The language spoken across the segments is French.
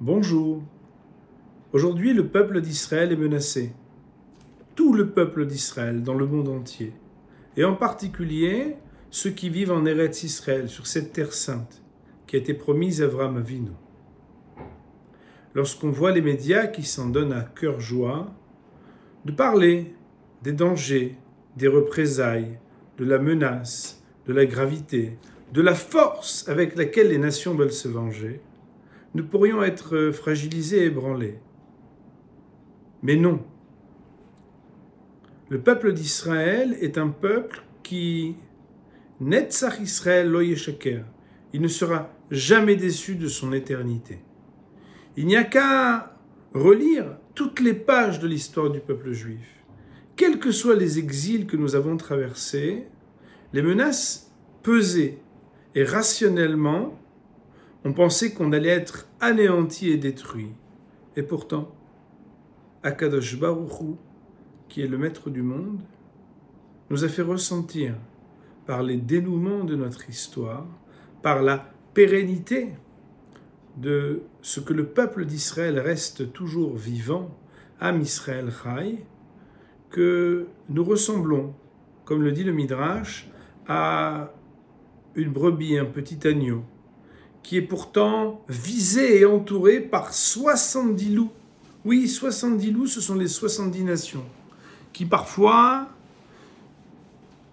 Bonjour. Aujourd'hui, le peuple d'Israël est menacé. Tout le peuple d'Israël dans le monde entier. Et en particulier, ceux qui vivent en Eretz Israël, sur cette terre sainte, qui a été promise à Avraham Avinu. Lorsqu'on voit les médias qui s'en donnent à cœur joie, de parler des dangers, des représailles, de la menace, de la gravité, de la force avec laquelle les nations veulent se venger, nous pourrions être fragilisés et ébranlés. Mais non. Le peuple d'Israël est un peuple qui, Netzach Israël lo yeshaker, il ne sera jamais déçu de son éternité. Il n'y a qu'à relire toutes les pages de l'histoire du peuple juif. Quels que soient les exils que nous avons traversés, les menaces pesaient et rationnellement, on pensait qu'on allait être anéanti et détruit. Et pourtant, Akadosh Baruch Hu, qui est le maître du monde, nous a fait ressentir par les dénouements de notre histoire, par la pérennité de ce que le peuple d'Israël reste toujours vivant, Am Israël Chai, que nous ressemblons, comme le dit le Midrash, à une brebis, un petit agneau, qui est pourtant visé et entouré par 70 loups. Oui, 70 loups, ce sont les 70 nations, qui parfois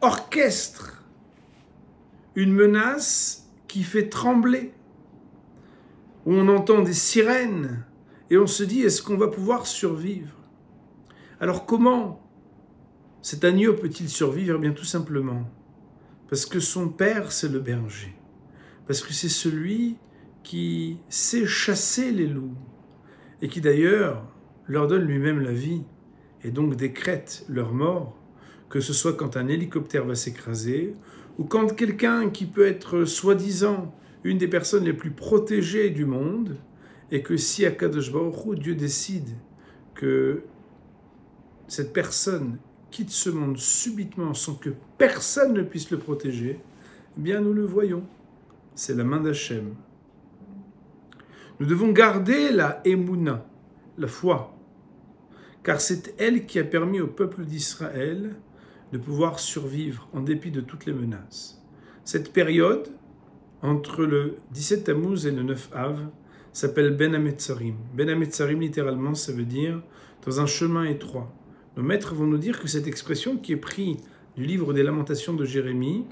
orchestrent une menace qui fait trembler, où on entend des sirènes, et on se dit, est-ce qu'on va pouvoir survivre? Alors comment cet agneau peut-il survivre? Eh bien tout simplement, parce que son père, c'est le berger. Parce que c'est celui qui sait chasser les loups et qui d'ailleurs leur donne lui-même la vie et donc décrète leur mort, que ce soit quand un hélicoptère va s'écraser ou quand quelqu'un qui peut être soi-disant une des personnes les plus protégées du monde et que si à Kadosh Baruch Hu, Dieu décide que cette personne quitte ce monde subitement sans que personne ne puisse le protéger, eh bien nous le voyons. C'est la main d'Hachem. Nous devons garder la émouna, la foi, car c'est elle qui a permis au peuple d'Israël de pouvoir survivre en dépit de toutes les menaces. Cette période, entre le 17 Tammuz et le 9 Av, s'appelle Ben Hametzarim. Ben Hametzarim, littéralement, ça veut dire dans un chemin étroit. Nos maîtres vont nous dire que cette expression qui est prise du livre des Lamentations de Jérémie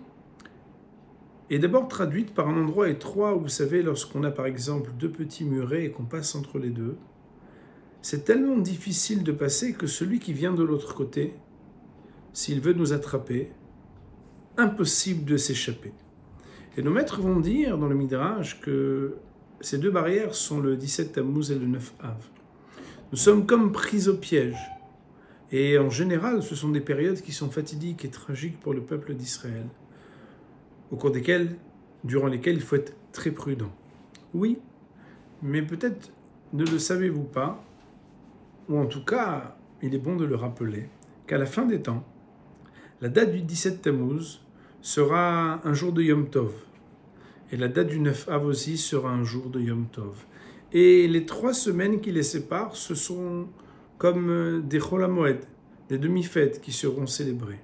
est d'abord traduite par un endroit étroit où, vous savez, lorsqu'on a par exemple deux petits murets et qu'on passe entre les deux, c'est tellement difficile de passer que celui qui vient de l'autre côté, s'il veut nous attraper, impossible de s'échapper. Et nos maîtres vont dire dans le Midrash que ces deux barrières sont le 17 Tammuz et le 9 Av. Nous sommes comme pris au piège. Et en général, ce sont des périodes qui sont fatidiques et tragiques pour le peuple d'Israël, au cours durant lesquelles il faut être très prudent. Oui, mais peut-être ne le savez-vous pas, ou en tout cas, il est bon de le rappeler, qu'à la fin des temps, la date du 17 Tammuz sera un jour de Yom Tov, et la date du 9 Av aussi sera un jour de Yom Tov. Et les 3 semaines qui les séparent, ce sont comme des Chol HaMoed, des demi-fêtes qui seront célébrées.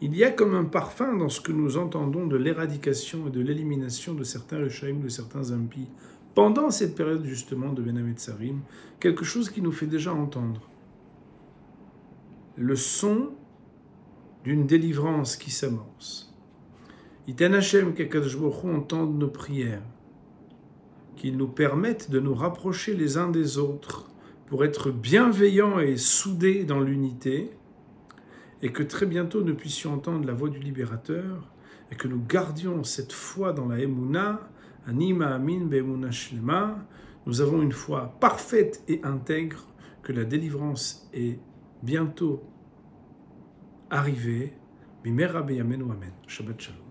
Il y a comme un parfum dans ce que nous entendons de l'éradication et de l'élimination de certains Rechaim, de certains impies, pendant cette période justement de Ben Hametzarim, quelque chose qui nous fait déjà entendre le son d'une délivrance qui s'amorce. Iten Hashem qu'Akadosh Baruch Hu entende nos prières, qu'il nous permette de nous rapprocher les uns des autres pour être bienveillants et soudés dans l'unité, et que très bientôt nous puissions entendre la voix du Libérateur, et que nous gardions cette foi dans la Emouna, Ani Ma'amin Be'emuna Shlema. Nous avons une foi parfaite et intègre, que la délivrance est bientôt arrivée. Bimera Beyamenu Amen. Shabbat Shalom.